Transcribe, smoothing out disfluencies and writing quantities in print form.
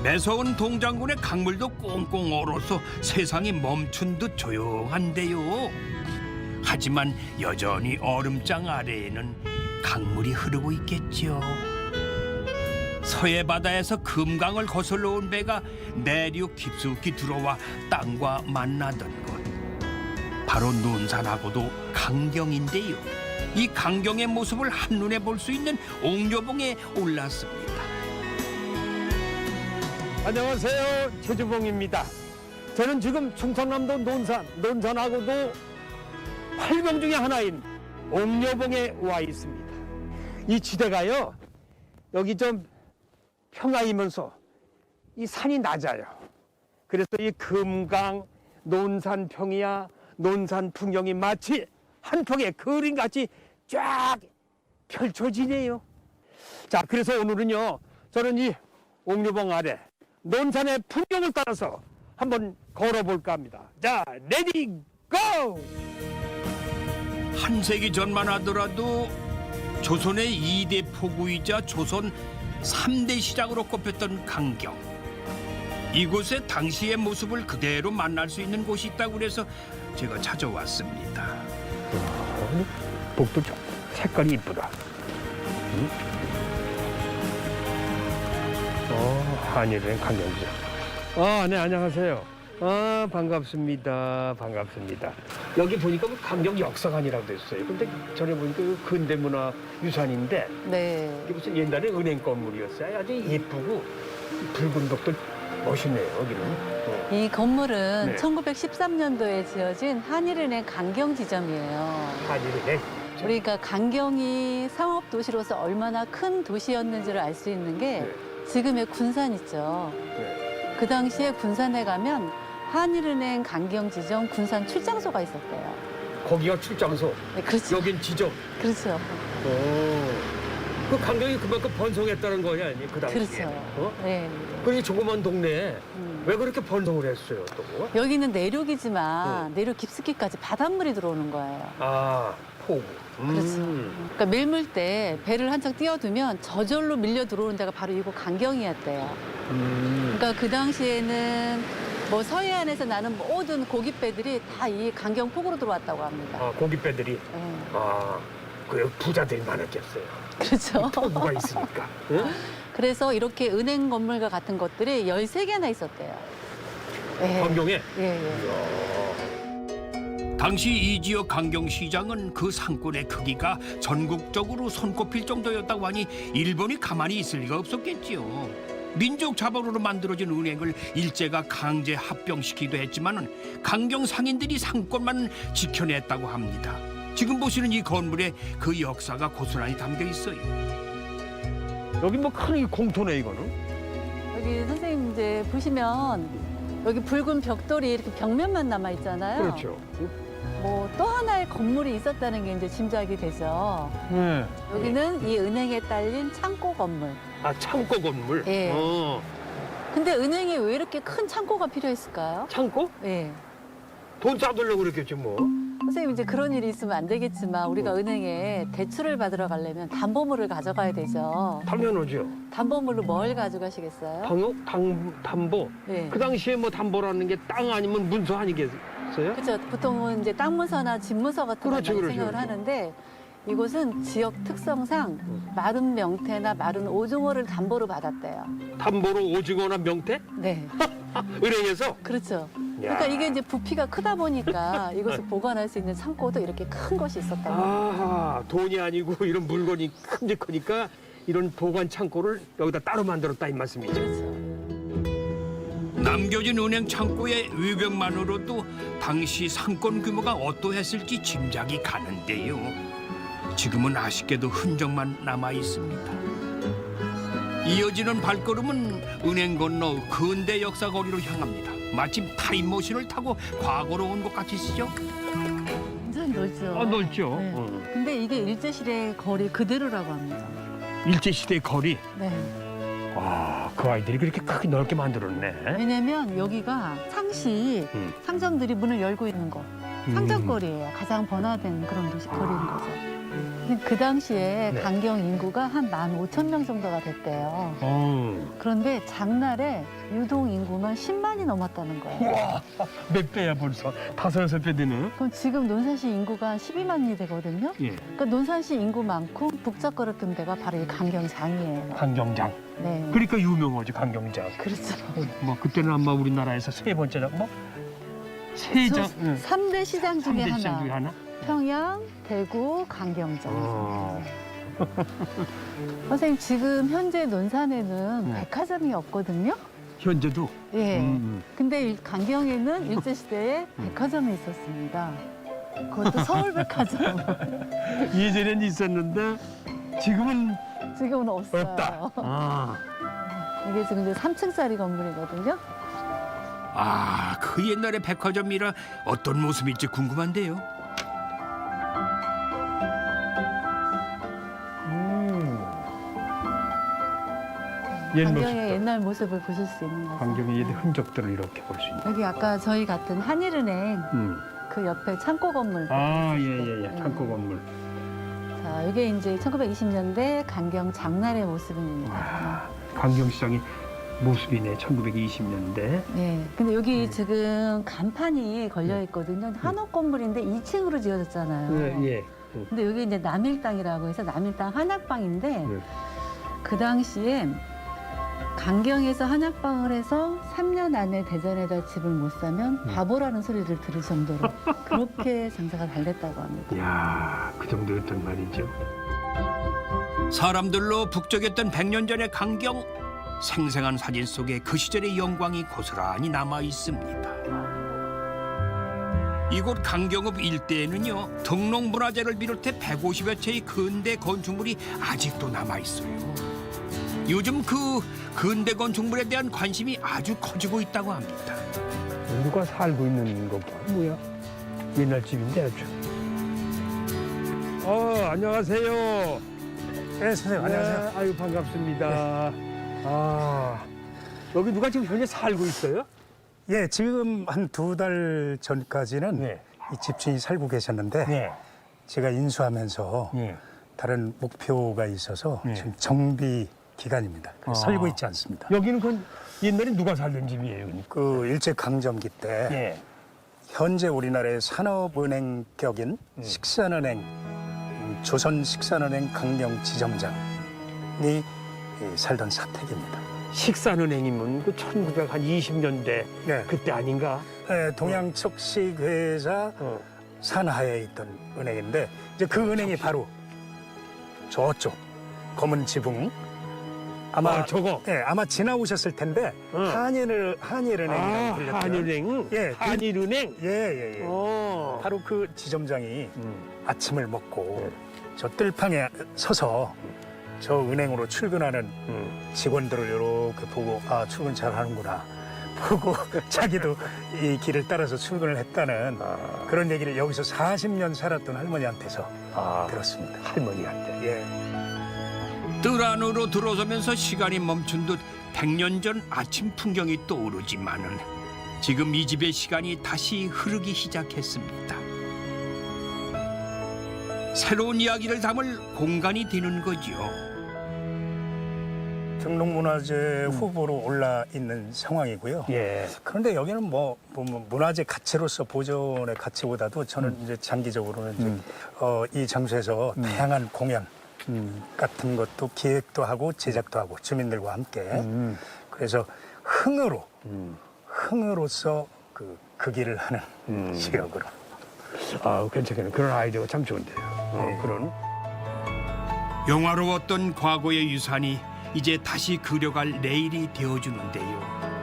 매서운 동장군의 강물도 꽁꽁 얼어서 세상이 멈춘 듯 조용한데요. 하지만 여전히 얼음장 아래에는 강물이 흐르고 있겠죠. 서해 바다에서 금강을 거슬러 온 배가 내륙 깊숙이 들어와 땅과 만나던 곳, 바로 논산하고도 강경인데요. 이 강경의 모습을 한눈에 볼 수 있는 옥녀봉에 올랐습니다. 안녕하세요, 최주봉입니다. 저는 지금 충청남도 논산하고도 활경 중에 하나인 옥녀봉에 와 있습니다. 이 지대가요, 여기 좀 평야이면서 이 산이 낮아요. 그래서 이 금강, 논산 평야, 논산 풍경이 마치 한 평의 그림같이 쫙 펼쳐지네요. 자, 그래서 오늘은요, 저는 이 옥녀봉 아래 논산의 풍경을 따라서 한번 걸어볼까 합니다. 자, 레디 고! 한 세기 전만 하더라도 조선의 2대 포구이자 조선 3대 시장으로 꼽혔던 강경. 이곳에 당시의 모습을 그대로 만날 수 있는 곳이 있다고 그래서 제가 찾아왔습니다. 복도 색깔이 이쁘다. 한일의 강경지. 네, 안녕하세요. 반갑습니다. 반갑습니다. 여기 보니까 뭐 강경 역사관이라고 돼 있어요. 근데 전에 보니까 근대문화 유산인데 네. 이게 무슨 옛날에 은행 건물이었어요. 아주 예쁘고 붉은 벽도 멋있네요, 여기는. 이 건물은 네. 1913년도에 지어진 한일은행 강경 지점이에요. 한일은행. 우리가 강경이 상업 도시로서 얼마나 큰 도시였는지를 알 수 있는 게 네. 지금의 군산 있죠. 네. 그 당시에 군산에 가면 한일은행 강경 지점 군산 출장소가 있었대요. 거기가 출장소, 네, 그렇죠. 여긴 지점. 그렇죠. 그 강경이 그만큼 번성했다는 거냐, 아니? 그 당시에. 그렇죠. 네. 그러니 조그만 동네에 음. 왜 그렇게 번성을 했어요, 또? 여기는 내륙이지만 내륙 깊숙이까지 바닷물이 들어오는 거예요. 포구. 그렇죠. 그러니까 밀물 때 배를 한척 띄워두면 저절로 밀려 들어오는 데가 바로 이곳 강경이었대요. 그러니까 그 당시에는 뭐 서해안에서 나는 모든 고깃배들이 다 이 강경 포구로 들어왔다고 합니다. 고깃배들이. 네. 그 부자들이 많았겠어요. 그렇죠. 포구가 있으니까. 응? 그래서 이렇게 은행 건물과 같은 것들이 13개나 있었대요. 네. 강경에. 예, 예. 당시 이 지역 강경시장은 그 상권의 크기가 전국적으로 손꼽힐 정도였다고 하니 일본이 가만히 있을 리가 없었겠지요. 민족 자본으로 만들어진 은행을 일제가 강제 합병시키기도 했지만 강경 상인들이 상권만 지켜냈다고 합니다. 지금 보시는 이 건물에 그 역사가 고스란히 담겨 있어요. 여기 뭐 큰 공터네, 이거는. 여기 선생님 이제 보시면 여기 붉은 벽돌이 이렇게 벽면만 남아 있잖아요. 그렇죠. 뭐 또 하나의 건물이 있었다는 게 이제 짐작이 되죠. 네. 여기는 이 은행에 딸린 창고 건물. 창고 건물. 예. 근데 은행에 왜 이렇게 큰 창고가 필요했을까요? 창고? 예. 돈 쌓으려고 그랬겠지, 뭐. 선생님 이제 그런 일이 있으면 안 되겠지만 우리가 은행에 대출을 받으러 가려면 담보물을 가져가야 되죠. 당연하죠. 담보물로 뭘 가져가시겠어요? 담보. 네. 그 당시에 뭐 담보라는 게 땅 아니면 문서 아니겠어요? 그렇죠. 보통은 이제 땅 문서나 집 문서 같은 걸 그렇죠, 많이 그렇죠, 생각을 그렇죠. 하는데 이곳은 지역 특성상 마른 명태나 마른 오징어를 담보로 받았대요. 담보로 오징어나 명태? 네. 은행에서? 그렇죠. 야. 그러니까 이게 이제 부피가 크다 보니까 이것을 보관할 수 있는 창고도 이렇게 큰 것이 있었다고. 돈이 아니고 이런 물건이 크니까 이런 보관 창고를 여기다 따로 만들었다 이 말씀이죠. 그렇죠. 남겨진 은행 창고의 위벽만으로도 당시 상권 규모가 어떠했을지 짐작이 가는데요. 지금은 아쉽게도 흔적만 남아 있습니다. 이어지는 발걸음은 은행 건너 근대 역사 거리로 향합니다. 마침 타임머신을 타고 과거로 온 것 같으시죠? 완전 넓죠. 넓죠. 네. 근데 이게 일제시대 거리 그대로라고 합니다. 일제시대 거리. 네. 그 아이들이 그렇게 크게 넓게 만들었네. 왜냐면 여기가 상시 상점들이 문을 열고 있는 거. 상점거리예요. 가장 번화된 그런 도시 거리인 거죠. 그 당시에 네. 강경 인구가 한 15,000명 정도가 됐대요. 어. 그런데 장날에 유동 인구만 10만이 넘었다는 거예요. 와, 몇 배야 벌써? 5-6배 되네. 그럼 지금 논산시 인구가 한 12만이 되거든요. 예. 그러니까 논산시 인구 많고 북적거렸던 데가 바로 이 강경장이에요. 강경장. 네. 그러니까 유명하지 강경장. 그렇죠. 뭐 그때는 아마 우리나라에서 세 번째다. 뭐 세장. 응. 3대 시장 중에 3대 하나. 시장 중에 하나. 평양, 대구, 강경장. 어. 선생님 지금 현재 논산에는 네. 백화점이 없거든요. 현재도. 예. 음. 근데 강경에는 일제시대에 백화점이 있었습니다. 그것도 서울백화점. 예전엔 있었는데 지금은 지금은 없어요. 없다. 아. 이게 지금 이제 3층짜리 건물이거든요. 아, 그 옛날의 백화점이라 어떤 모습일지 궁금한데요. 옛 강경의 모습들. 옛날 모습을 보실 수 있는 거죠. 강경의 옛 흔적들을 이렇게 볼 수 있는. 여기 아까 저희 같은 한일은행 그 옆에 창고 건물. 아, 보셨을 때. 예예예. 창고 건물. 자, 이게 이제 1920년대 강경 장날의 와, 모습입니다. 강경시장의 모습이네. 1920년대. 네. 근데 여기 지금 간판이 걸려 있거든요. 한옥 건물인데 2층으로 지어졌잖아요. 예. 근데 여기 이제 남일당이라고 해서 남일당 한약방인데 네. 그 당시에 강경에서 한약방을 해서 3년 안에 대전에다 집을 못 사면 바보라는 소리를 들을 정도로 그렇게 장사가 잘 됐다고 합니다. 이야, 그 정도였단 말이죠. 사람들로 북적였던 100년 전의 강경. 생생한 사진 속에 그 시절의 영광이 고스란히 남아 있습니다. 이곳 강경읍 일대에는요, 등록문화재를 비롯해 150여 채의 근대 건축물이 아직도 남아 있어요. 요즘 그 근대 건축물에 대한 관심이 아주 커지고 있다고 합니다. 누가 살고 있는 거 봐. 뭐야? 옛날 집인데 아주. 안녕하세요. 네, 선생님, 안녕하세요. 네, 아유, 반갑습니다. 아, 여기 누가 지금 현재 살고 있어요? 예, 지금 한 2달 전까지는 네. 이 집주인이 살고 계셨는데 네. 제가 인수하면서 네. 다른 목표가 있어서 네. 지금 정비 기간입니다. 그래서 아. 살고 있지 않습니다. 여기는 그 옛날에 누가 살던 집이에요? 그러니까? 그 일제 강점기 때 예. 현재 우리나라의 산업은행격인 식산은행, 조선 식산은행 강경 지점장이 살던 사택입니다. 식산은행이면 그 1920년대 네. 그때 아닌가? 네, 동양척식회사 산하에 있던 은행인데 이제 그 은행이 바로 저쪽 검은 지붕 아마 저거. 예, 아마 지나오셨을 텐데 응. 한일은행이라고 불렸죠. 한일은행? 예, 한일은행? 예. 바로 그 지점장이 아침을 먹고 저 뜰판에 서서 저 은행으로 출근하는 직원들을 이렇게 보고 아 출근 잘 하는구나 보고 자기도 이 길을 따라서 출근을 했다는 그런 얘기를 여기서 40년 살았던 할머니한테서 들었습니다. 할머니한테. 예. 뜰 안으로 들어서면서 시간이 멈춘 듯 100년 전 아침 풍경이 떠오르지만은 지금 이 집의 시간이 다시 흐르기 시작했습니다. 새로운 이야기를 담을 공간이 되는 거죠. 등록문화재 후보로 올라 있는 상황이고요. 예. 그런데 여기는 뭐 문화재 가치로서 보존의 가치보다도 저는 이제 장기적으로는 이제 이 장소에서 다양한 공연 같은 것도 기획도 하고 제작도 하고 주민들과 함께 그래서 흥으로서 그 길을 하는 지역으로. 아, 괜찮겠네. 그런 아이디어가 참 좋은데요. 네. 그런. 영화로웠던 과거의 유산이 이제 다시 그려갈 내일이 되어주는데요.